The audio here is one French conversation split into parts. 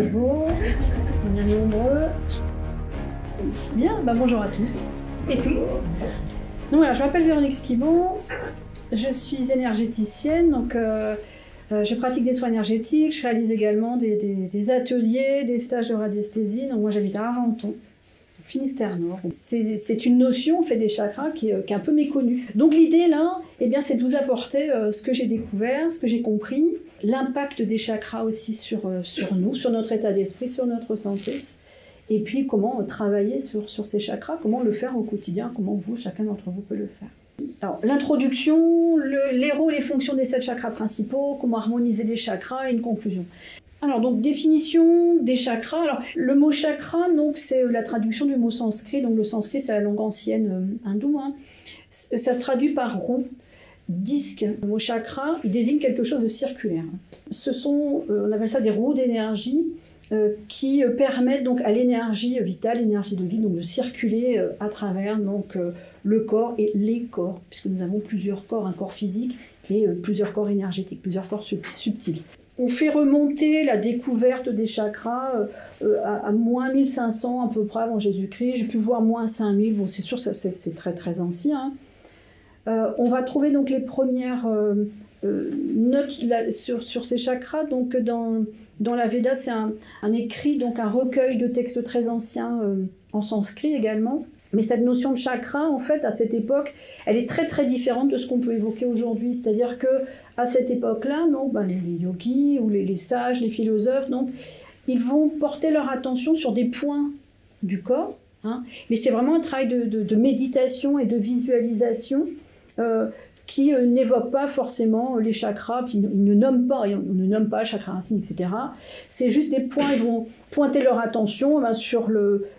Beau, on est nombreux. Bien, bonjour à tous et toutes. Donc voilà, je m'appelle Véronique Skibon, je suis énergéticienne, donc je pratique des soins énergétiques, je réalise également des ateliers, des stages de radiesthésie. Donc moi j'habite à Argenton, Finistère Nord. C'est une notion, on fait des chakras, qui est un peu méconnue. Donc l'idée là, eh bien, c'est de vous apporter ce que j'ai découvert, ce que j'ai compris, l'impact des chakras aussi sur nous, sur notre état d'esprit, sur notre santé, et puis comment travailler sur ces chakras, comment le faire au quotidien, comment vous, chacun d'entre vous peut le faire. Alors, l'introduction, les rôles et fonctions des 7 chakras principaux, comment harmoniser les chakras et une conclusion. Alors, donc, définition des chakras. Alors, le mot chakra, donc, c'est la traduction du mot sanskrit. Donc, le sanskrit, c'est la langue ancienne hindoue. Hein. Ça se traduit par rond, disque. Le mot chakra, il désigne quelque chose de circulaire. Ce sont, on appelle ça des roues d'énergie qui permettent donc à l'énergie vitale, l'énergie de vie, donc de circuler à travers donc, le corps et les corps, puisque nous avons plusieurs corps, un corps physique et plusieurs corps énergétiques, plusieurs corps subtils. On fait remonter la découverte des chakras à moins 1500 à peu près avant Jésus-Christ. J'ai pu voir moins 5000, bon c'est sûr c'est très très ancien. Hein. On va trouver donc les premières notes sur ces chakras, donc dans la Veda, c'est un écrit, donc un recueil de textes très anciens en sanskrit également. Mais cette notion de chakra, en fait, à cette époque, elle est très très différente de ce qu'on peut évoquer aujourd'hui. C'est-à-dire que à cette époque-là, les yogis ou les sages, les philosophes, donc, ils vont porter leur attention sur des points du corps. Hein, mais c'est vraiment un travail de méditation et de visualisation qui n'évoque pas forcément les chakras, puis ils ne nomment pas, on ne nomme pas chakra racine, etc. C'est juste des points, ils vont pointer leur attention sur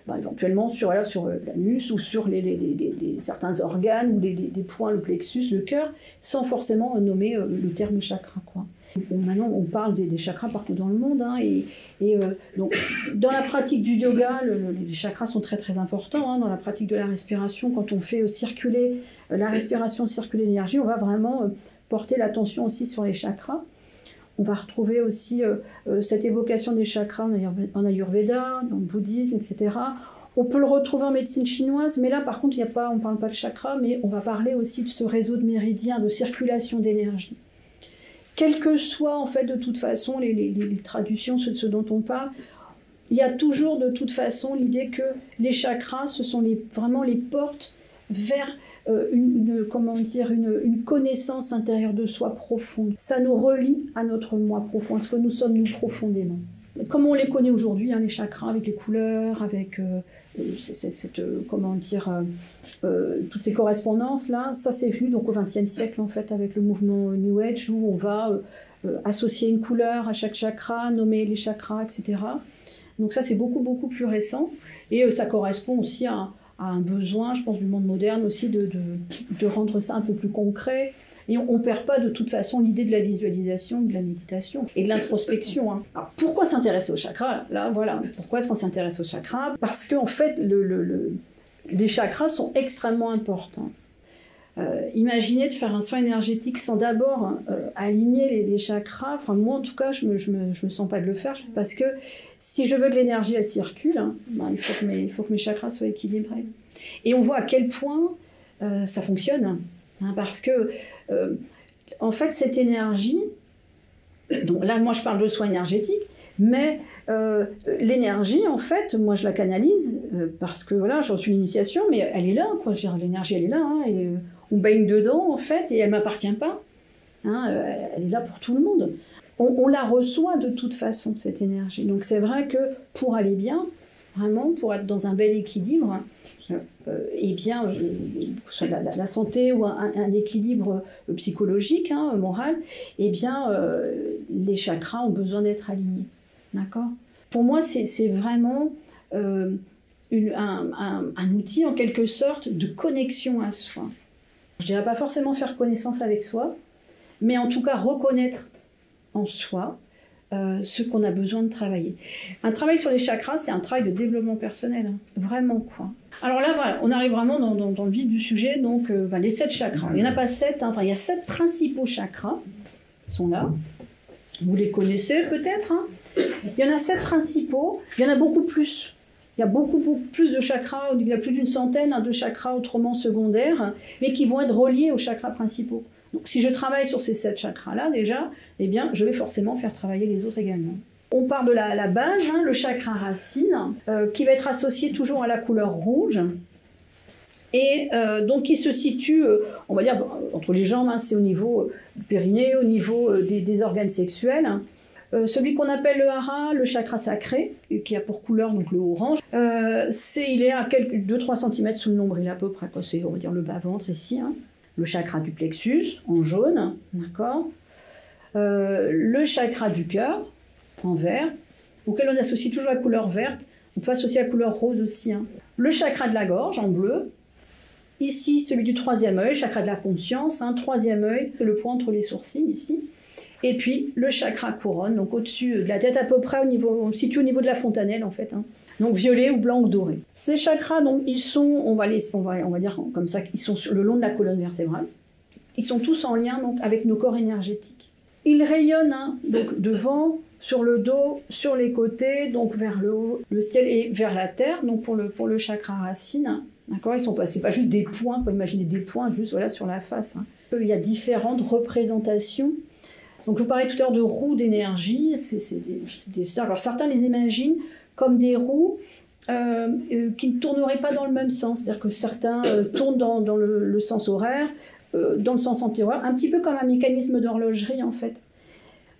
éventuellement sur l'anus ou sur certains organes ou des points, le plexus, le cœur, sans forcément nommer le terme chakra, quoi. Maintenant, on parle des chakras partout dans le monde. Hein, donc, dans la pratique du yoga, les chakras sont très très importants. Hein, dans la pratique de la respiration, quand on fait circuler la respiration, circuler l'énergie, on va vraiment porter l'attention aussi sur les chakras. On va retrouver aussi cette évocation des chakras en Ayurveda, dans le bouddhisme, etc. On peut le retrouver en médecine chinoise, mais là, par contre, on ne parle pas de chakras, mais on va parler aussi de ce réseau de méridiens, de circulation d'énergie. Quelles que soient, en fait, de toute façon, les traductions, ce dont on parle, il y a toujours, de toute façon, l'idée que les chakras, ce sont vraiment les portes vers une connaissance intérieure de soi profonde. Ça nous relie à notre moi profond, à ce que nous sommes, nous, profondément. Comme on les connaît aujourd'hui, hein, les chakras, avec les couleurs, avec toutes ces correspondances-là, ça c'est venu donc au XXe siècle en fait avec le mouvement New Age où on va associer une couleur à chaque chakra, nommer les chakras, etc. Donc ça c'est beaucoup beaucoup plus récent et ça correspond aussi à un besoin, je pense, du monde moderne aussi de rendre ça un peu plus concret. Et on ne perd pas de toute façon l'idée de la visualisation, de la méditation et de l'introspection. Hein. Alors pourquoi s'intéresser aux chakras? Là, voilà. Pourquoi est-ce qu'on s'intéresse aux chakras? Parce qu'en fait, les chakras sont extrêmement importants. Imaginez de faire un soin énergétique sans d'abord aligner les chakras. Enfin, moi, en tout cas, je me sens pas de le faire parce que si je veux que l'énergie elle circule, hein, il faut que mes chakras soient équilibrés. Et on voit à quel point ça fonctionne. Hein, parce que, en fait, cette énergie, donc là, moi, je parle de soins énergétiques, mais l'énergie, en fait, moi, je la canalise parce que, voilà, j'ai reçu l'initiation, mais elle est là, quoi. Je veux dire, l'énergie, elle est là, hein, et on baigne dedans, en fait, et elle ne m'appartient pas. Hein, elle est là pour tout le monde. On la reçoit de toute façon, cette énergie. Donc, c'est vrai que pour aller bien, vraiment, pour être dans un bel équilibre, eh bien, que ce soit la santé ou un équilibre psychologique, hein, moral, eh bien, les chakras ont besoin d'être alignés. D'accord ? Pour moi, c'est vraiment un outil, en quelque sorte, de connexion à soi. Je ne dirais pas forcément faire connaissance avec soi, mais en tout cas reconnaître en soi ce qu'on a besoin de travailler. Un travail sur les chakras, c'est un travail de développement personnel, hein. Vraiment, quoi. Alors là, voilà, on arrive vraiment dans le vif du sujet, donc les 7 chakras. Il n'y en a pas 7, hein, enfin, il y a 7 principaux chakras, qui sont là. Vous les connaissez peut-être, hein. Il y en a 7 principaux, il y en a beaucoup plus. Il y a beaucoup plus de chakras, il y a plus d'une centaine de chakras autrement secondaires, mais qui vont être reliés aux chakras principaux. Donc si je travaille sur ces 7 chakras-là déjà, eh bien je vais forcément faire travailler les autres également. On part de la base, hein, le chakra racine, qui va être associé toujours à la couleur rouge. Et donc il se situe, on va dire, entre les jambes, hein, c'est au niveau du périnée, au niveau des organes sexuels. Celui qu'on appelle le hara, le chakra sacré, qui a pour couleur donc le orange, il est à 2-3 cm sous le nombril à peu près, c'est, on va dire, le bas-ventre ici. Hein. Le chakra du plexus, en jaune, d'accord. Le chakra du cœur, en vert, auquel on associe toujours la couleur verte. On peut associer la couleur rose aussi. Hein. Le chakra de la gorge, en bleu. Ici, celui du 3e œil, chakra de la conscience, hein, 3e œil, le point entre les sourcils, ici. Et puis, le chakra couronne, donc au-dessus de la tête à peu près, on se situe au niveau de la fontanelle, en fait. Hein. Donc violet ou blanc ou doré. Ces chakras, donc, ils sont, on va dire comme ça, ils sont le long de la colonne vertébrale. Ils sont tous en lien donc, avec nos corps énergétiques. Ils rayonnent hein, donc, devant, sur le dos, sur les côtés, donc vers le haut, le ciel et vers la terre, donc pour le chakra racine. D'accord, c'est pas juste des points, faut imaginer des points juste voilà, sur la face. Hein. Il y a différentes représentations. Donc je vous parlais tout à l'heure de roues d'énergie, c'est des cercles. Alors certains les imaginent comme des roues qui ne tourneraient pas dans le même sens. C'est-à-dire que certains tournent dans le sens horaire, dans le sens anti-horaire, un petit peu comme un mécanisme d'horlogerie en fait.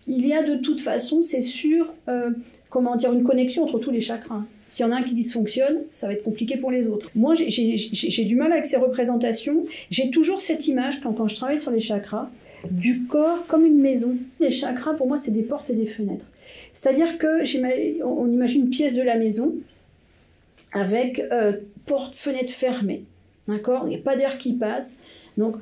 Il y a de toute façon, c'est sûr, une connexion entre tous les chakras. S'il y en a un qui dysfonctionne, ça va être compliqué pour les autres. Moi, j'ai du mal avec ces représentations. J'ai toujours cette image, quand je travaille sur les chakras, du corps comme une maison. Les chakras, pour moi, c'est des portes et des fenêtres. C'est-à-dire qu'on imagine une pièce de la maison avec porte, fenêtre fermée. D'accord ? Il n'y a pas d'air qui passe. Donc,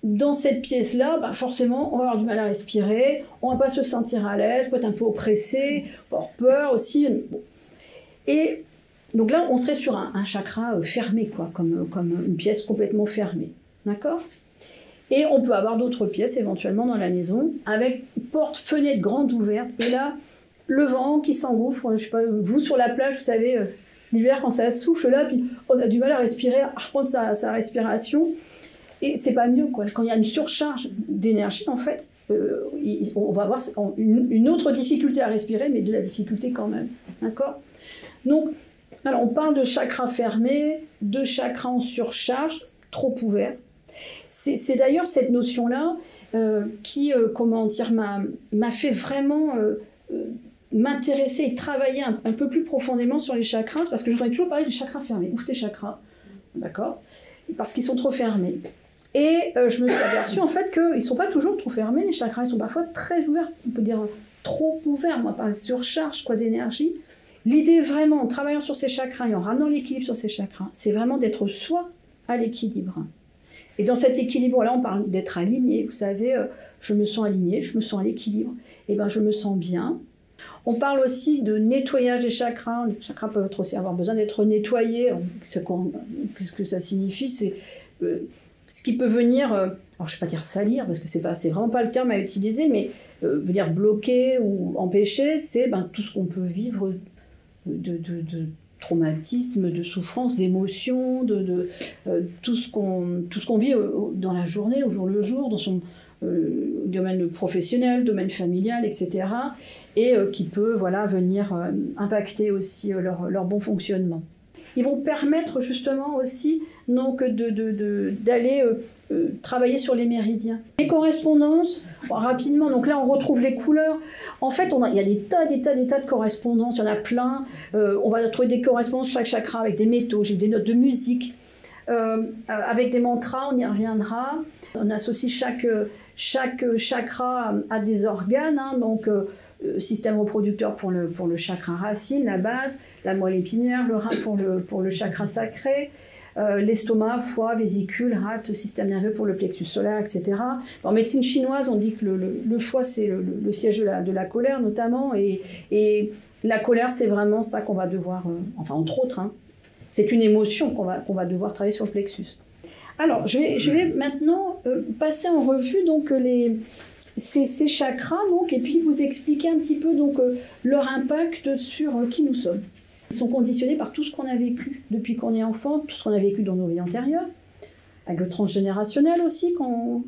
dans cette pièce-là, forcément, on va avoir du mal à respirer, on ne va pas se sentir à l'aise, peut être un peu oppressé, avoir peur aussi. Bon. Et donc là, on serait sur un chakra fermé, quoi, comme une pièce complètement fermée. D'accord ? Et on peut avoir d'autres pièces éventuellement dans la maison, avec porte, fenêtre grande ouverte. Et là, le vent qui s'engouffre, je sais pas, vous sur la plage, vous savez, l'hiver quand ça souffle là, puis on a du mal à respirer, à reprendre sa respiration. Et c'est pas mieux, quoi. Quand il y a une surcharge d'énergie, en fait, on va avoir une autre difficulté à respirer, mais de la difficulté quand même. D'accord ? Donc, alors on parle de chakras fermés, de chakras en surcharge, trop ouverts. C'est d'ailleurs cette notion-là qui, m'a fait vraiment m'intéresser et travailler un peu plus profondément sur les chakras, parce que j'entendais toujours parler des chakras fermés. Ouvre tes chakras, d'accord ? Parce qu'ils sont trop fermés. Et je me suis aperçue en fait qu'ils ne sont pas toujours trop fermés, les chakras, ils sont parfois très ouverts, on peut dire trop ouverts, moi, par une surcharge d'énergie. L'idée vraiment, en travaillant sur ces chakras et en ramenant l'équilibre sur ces chakras, c'est vraiment d'être soi à l'équilibre. Et dans cet équilibre-là, on parle d'être aligné. Vous savez, je me sens aligné, je me sens à l'équilibre. Et bien, je me sens bien. On parle aussi de nettoyage des chakras. Les chakras peuvent aussi avoir besoin d'être nettoyés. Qu'est-ce que ça signifie ? C'est ce qui peut venir, alors je ne vais pas dire salir, parce que c'est vraiment pas le terme à utiliser, mais veut dire bloquer ou empêcher, c'est tout ce qu'on peut vivre de traumatisme, de souffrance, d'émotion, tout ce qu'on vit dans la journée, au jour le jour, dans son domaine professionnel, domaine familial, etc. Et qui peut venir impacter aussi leur bon fonctionnement. Ils vont permettre justement aussi donc, d'aller travailler sur les méridiens. Les correspondances, rapidement, donc là on retrouve les couleurs. En fait, il y a des tas de correspondances, il y en a plein. On va trouver des correspondances chaque chakra avec des métaux, j'ai des notes de musique, avec des mantras, on y reviendra. On associe chaque chakra à des organes, hein, donc système reproducteur pour le chakra racine, la base, la moelle épinière, le rein pour le chakra sacré, l'estomac, foie, vésicule, rate, système nerveux pour le plexus solaire, etc. En médecine chinoise, on dit que le foie, c'est le siège de la colère notamment, et la colère, c'est vraiment ça qu'on va devoir, entre autres, hein, c'est une émotion qu'on va devoir travailler sur le plexus. Alors, je vais maintenant passer en revue donc, ces chakras, donc, et puis vous expliquer un petit peu donc, leur impact sur qui nous sommes. Ils sont conditionnés par tout ce qu'on a vécu depuis qu'on est enfant, tout ce qu'on a vécu dans nos vies antérieures, avec le transgénérationnel aussi qu'on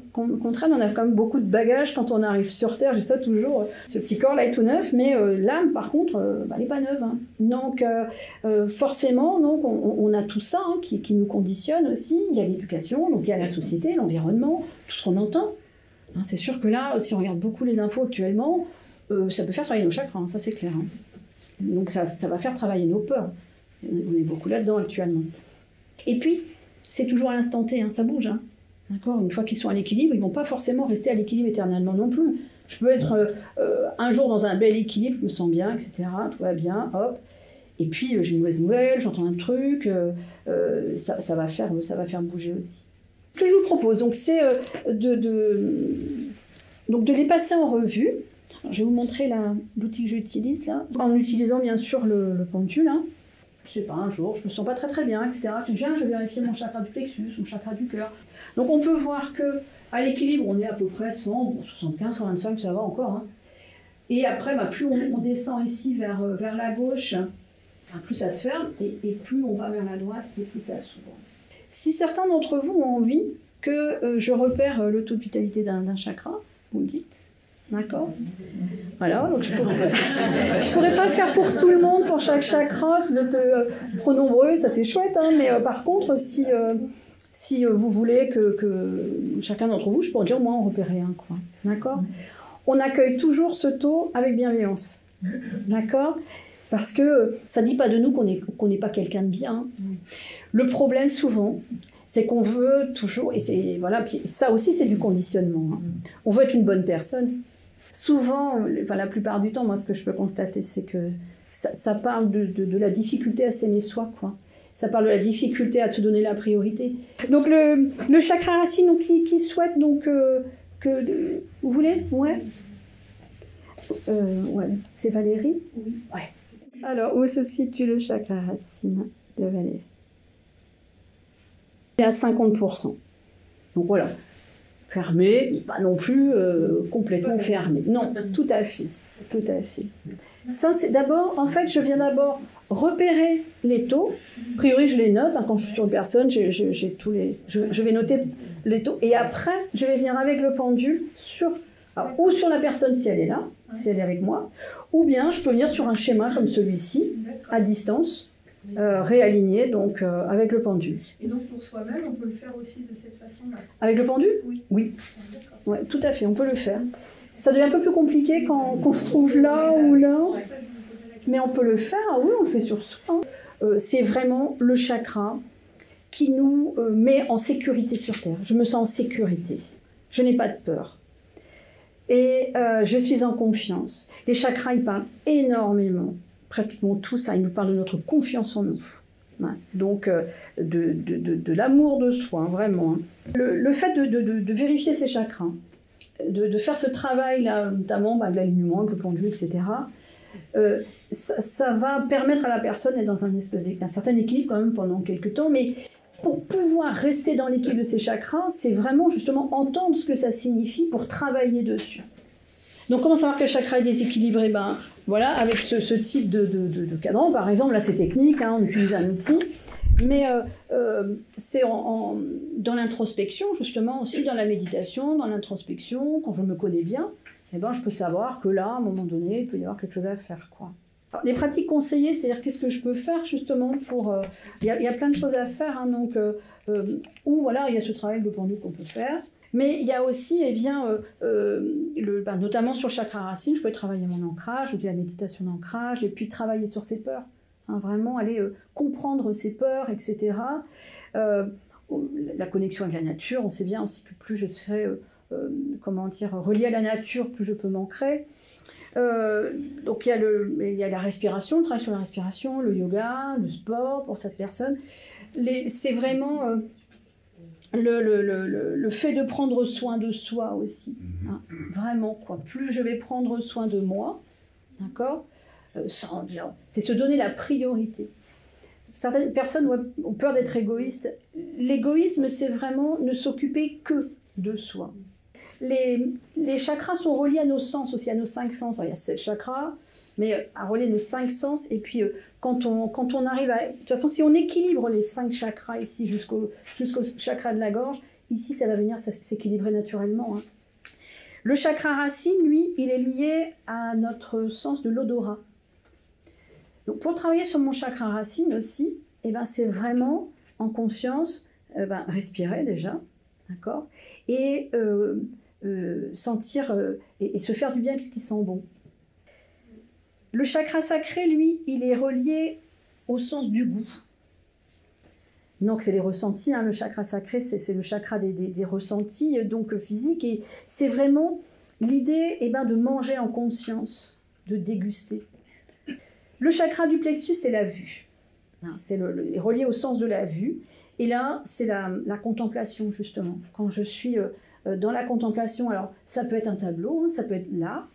traîne. On a quand même beaucoup de bagages quand on arrive sur Terre, j'ai ça toujours, ce petit corps là est tout neuf, mais l'âme par contre, elle n'est pas neuve. Hein. Donc forcément, donc, on a tout ça hein, qui nous conditionne aussi. Il y a l'éducation, donc il y a la société, l'environnement, tout ce qu'on entend. Hein, c'est sûr que là, si on regarde beaucoup les infos actuellement, ça peut faire travailler nos chakras, hein, ça c'est clair. Hein. Donc ça va faire travailler nos peurs. On est beaucoup là-dedans actuellement. Et puis, c'est toujours à l'instant T, hein, ça bouge. Hein. D'accord ? Une fois qu'ils sont à l'équilibre, ils ne vont pas forcément rester à l'équilibre éternellement non plus. Je peux être un jour dans un bel équilibre, je me sens bien, etc. Tout va bien, hop. Et puis j'ai une mauvaise nouvelle, j'entends un truc, ça va faire bouger aussi. Ce que je vous propose, donc, c'est donc de les passer en revue. Alors, je vais vous montrer l'outil que j'utilise là, en utilisant bien sûr le pendule. Hein. Je sais pas, un jour, je me sens pas très bien, etc. Je vais vérifier mon chakra du plexus, mon chakra du cœur. Donc on peut voir que à l'équilibre, on est à peu près 100, bon, 75, 125, ça va encore. Hein. Et après, plus on descend ici vers la gauche, plus ça se ferme, et plus on va vers la droite, et plus ça s'ouvre. Si certains d'entre vous ont envie que je repère le taux de vitalité d'un chakra, vous me dites. D'accord ? Voilà, donc je pourrais pas le faire pour tout le monde, pour chaque chakra, si vous êtes trop nombreux, ça c'est chouette, hein, mais par contre, si vous voulez que chacun d'entre vous, je pourrais dire, moi, en repérer un, quoi. D'accord ? On accueille toujours ce taux avec bienveillance. D'accord ? Parce que ça dit pas de nous qu'on n'est pas quelqu'un de bien. Le problème, souvent, c'est qu'on veut toujours, et c'est, voilà, puis ça aussi c'est du conditionnement. Hein. On veut être une bonne personne. Souvent, la plupart du temps, moi ce que je peux constater, c'est que ça parle de la difficulté à s'aimer soi, quoi. Ça parle de la difficulté à se donner la priorité. Donc le chakra racine, donc, qui souhaite donc vous voulez? Ouais. Ouais. C'est Valérie? Oui. Ouais. Alors, où se situe le chakra racine de Valérie? Il est à 50%. Donc voilà, fermé, pas non plus complètement fermé. Non, tout à fait, tout à fait. Ça, c'est d'abord, en fait, je viens d'abord repérer les taux. A priori, je les note. Hein, quand je suis sur une personne, j'ai tous les... Je vais noter les taux. Et après, je vais venir avec le pendule ou sur la personne si elle est là, si elle est avec moi, ou bien je peux venir sur un schéma comme celui-ci, à distance, réaligné, donc avec le pendule. Et donc pour soi-même, on peut le faire aussi de cette façon-là? Avec le pendule? Oui. Oui. Ouais, tout à fait, on peut le faire. Ça devient un peu plus compliqué quand on se trouve là ou là, mais on peut le faire, oui, on le fait sur soi. C'est vraiment le chakra qui nous met en sécurité sur Terre. Je me sens en sécurité, je n'ai pas de peur. Et je suis en confiance. Les chakras, ils parlent énormément. Pratiquement tout ça, ils nous parlent de notre confiance en nous. Ouais. Donc, de l'amour de soi, hein, vraiment. Hein. Le fait de vérifier ces chakras, de faire ce travail-là, notamment de l'alignement, avec le pendule, etc., ça va permettre à la personne d'être dans un certain équilibre quand même pendant quelques temps, mais pour pouvoir rester dans l'équilibre de ces chakras, c'est vraiment justement entendre ce que ça signifie pour travailler dessus. Donc comment savoir quel chakra est déséquilibré? Voilà, avec ce type de cadran, par exemple, là c'est technique, hein, on utilise un outil, mais c'est dans l'introspection, justement, aussi dans la méditation, dans l'introspection, quand je me connais bien, je peux savoir que là, à un moment donné, il peut y avoir quelque chose à faire, quoi. Alors, les pratiques conseillées, c'est-à-dire qu'est-ce que je peux faire justement pour... Il y a plein de choses à faire, hein, donc, ou voilà, il y a ce travail de pendule qu'on peut faire. Mais il y a aussi, notamment sur le chakra racine, je peux travailler mon ancrage, je fais la méditation d'ancrage, et puis travailler sur ses peurs. Hein, vraiment aller comprendre ses peurs, etc. La connexion avec la nature, on sait bien aussi que plus je serai, reliée à la nature, plus je peux m'ancrer. Donc il y a la respiration, le travail sur la respiration, le yoga, le sport pour cette personne. C'est vraiment... Le fait de prendre soin de soi aussi, hein, vraiment, quoi. Plus je vais prendre soin de moi, d'accord, c'est se donner la priorité. Certaines personnes ont peur d'être égoïstes. L'égoïsme, c'est vraiment ne s'occuper que de soi. les chakras sont reliés à nos sens aussi, à nos 5 sens. Alors, il y a 7 chakras, mais à relier nos 5 sens. Et puis, quand on arrive à... De toute façon, si on équilibre les 5 chakras ici jusqu'au chakra de la gorge, ici, ça va venir s'équilibrer naturellement. Hein. Le chakra racine, lui, il est lié à notre sens de l'odorat. Donc, pour travailler sur mon chakra racine aussi, eh ben, c'est vraiment en conscience, respirer déjà, d'accord, et sentir et se faire du bien avec ce qui sent bon. Le chakra sacré, lui, il est relié au sens du goût. Donc c'est les ressentis, hein, le chakra sacré, c'est le chakra des ressentis donc physiques, et c'est vraiment l'idée de manger en conscience, de déguster. Le chakra du plexus, c'est la vue. C'est relié au sens de la vue. Et là, c'est la contemplation, justement. Quand je suis dans la contemplation, alors ça peut être un tableau, hein, ça peut être l'art,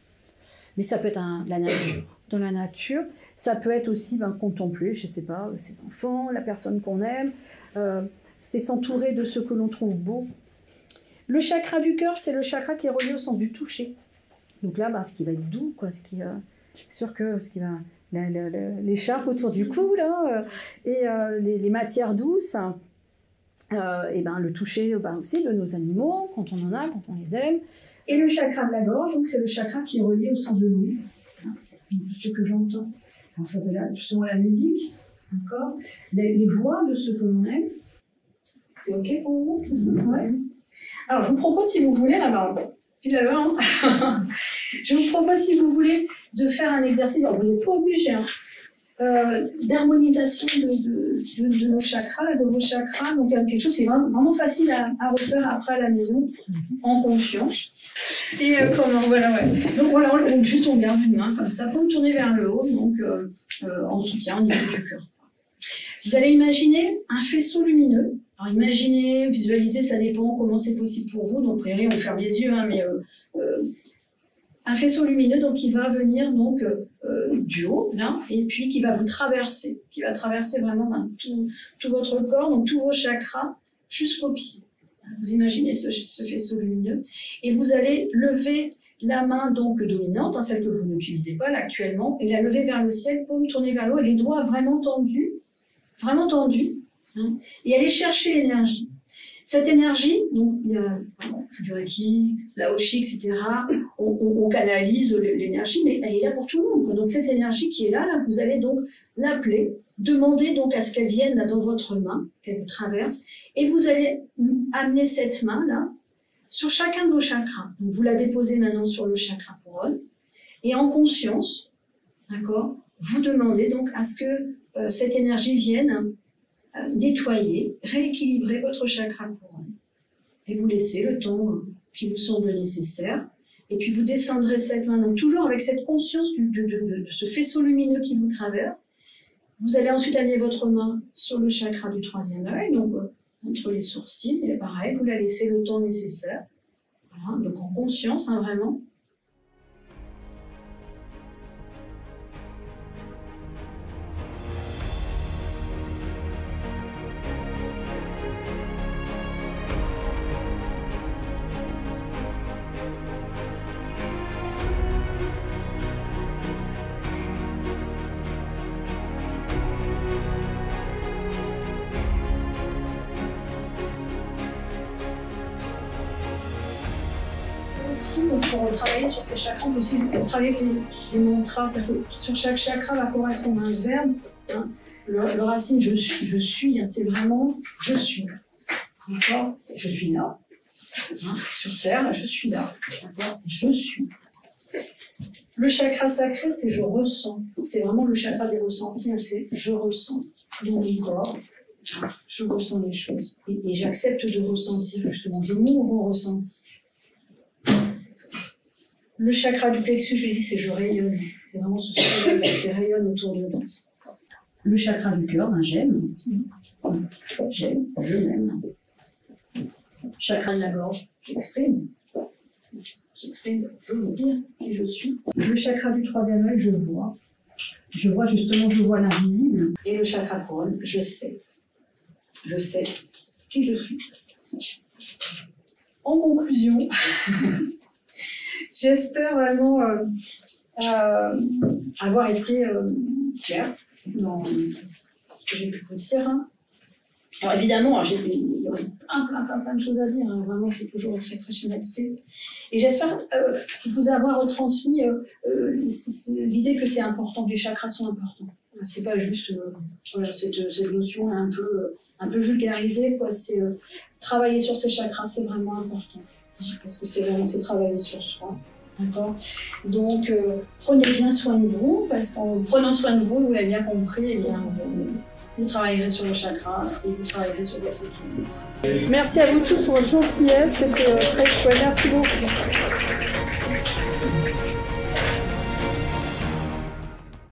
mais ça peut être la nature. Dans la nature, ça peut être aussi contempler, je ne sais pas, ses enfants, la personne qu'on aime, c'est s'entourer de ce que l'on trouve beau. Le chakra du cœur, c'est le chakra qui est relié au sens du toucher. Donc là, ce qui va être doux, quoi, ce qui va... l'écharpe autour du cou, là, et les matières douces, le toucher aussi de nos animaux, quand on en a, quand on les aime. Et le chakra de la gorge, donc c'est le chakra qui est relié au sens de l'ouïe. Ce que j'entends. Alors, ça peut être justement la musique, d'accord, les voix de ce que l'on aime. C'est OK pour vous tout ça? Ouais. Alors, je vous propose, si vous voulez, je vous propose, si vous voulez, de faire un exercice. Alors, vous n'êtes pas obligé, d'harmonisation de nos chakras, de vos chakras. Donc, il y a quelque chose qui est vraiment facile à refaire après à la maison, en conscience. Et Donc voilà, on garde une main comme ça, pour tourner vers le haut, donc en soutien au niveau du cœur. Vous allez imaginer un faisceau lumineux. Alors imaginez, visualisez, ça dépend comment c'est possible pour vous. Donc, a priori, on ferme les yeux, mais un faisceau lumineux, donc qui va venir donc du haut, là, et puis qui va vous traverser, vraiment tout votre corps, donc tous vos chakras jusqu'aux pieds. Vous imaginez ce faisceau lumineux, et vous allez lever la main donc dominante, celle que vous n'utilisez pas là actuellement, et la lever vers le ciel, paume tournée vers le haut, et les doigts vraiment tendus, et aller chercher l'énergie. Cette énergie, donc il y a du Reiki, la Oshi, etc. On canalise l'énergie, mais elle est là pour tout le monde, quoi. Donc cette énergie qui est là, vous allez donc l'appeler, demander donc à ce qu'elle vienne là, dans votre main, qu'elle vous traverse, et vous allez amener cette main-là sur chacun de vos chakras. Donc vous la déposez maintenant sur le chakra couronne, et en conscience, d'accord, vous demandez donc à ce que cette énergie vienne nettoyer, rééquilibrer votre chakra couronne. Et vous laissez le temps qui vous semble nécessaire. Et puis vous descendrez cette main, donc toujours avec cette conscience de ce faisceau lumineux qui vous traverse. Vous allez ensuite amener votre main sur le chakra du troisième œil, donc entre les sourcils, et pareil, vous la laissez le temps nécessaire. Voilà, donc en conscience, vraiment. Aussi, pour travailler sur ces chakras, on peut aussi travailler avec les mantras. Sur chaque chakra va correspondre à un verbe. Le racine, je suis, c'est vraiment je suis. D'accord, je suis là. Sur Terre, là, je suis là. Je suis. Le chakra sacré, c'est je ressens. C'est vraiment le chakra des ressentis. C'est je ressens dans mon corps. Je ressens les choses. Et j'accepte de ressentir, justement. Je m'ouvre au ressenti. Le chakra du plexus, je l'ai dit, c'est je rayonne. C'est vraiment ce soleil qui rayonne autour de nous. Le chakra du cœur, j'aime. J'aime, je m'aime. Chakra de la gorge, j'exprime. J'exprime, je veux dire qui je suis. Le chakra du troisième œil, je vois. Je vois l'invisible. Et le chakra couronne, je sais. Je sais qui je suis. En conclusion, j'espère vraiment avoir été claire dans ce que j'ai pu vous dire. Hein. Alors évidemment, il y aurait plein de choses à dire. Hein. Vraiment, c'est toujours très schématisé. Et j'espère vous avoir retransmis l'idée que c'est important, que les chakras sont importants. C'est pas juste voilà, cette notion un peu vulgarisée, quoi. C'est travailler sur ces chakras, c'est vraiment important. Parce que c'est travailler sur soi. D'accord. Donc, prenez bien soin de vous, parce qu'en prenant soin de vous, vous l'avez bien compris, eh bien, vous travaillerez sur le chakra et vous travaillerez sur votre équilibre. Merci à vous tous pour votre gentillesse, c'était très chouette. Merci beaucoup.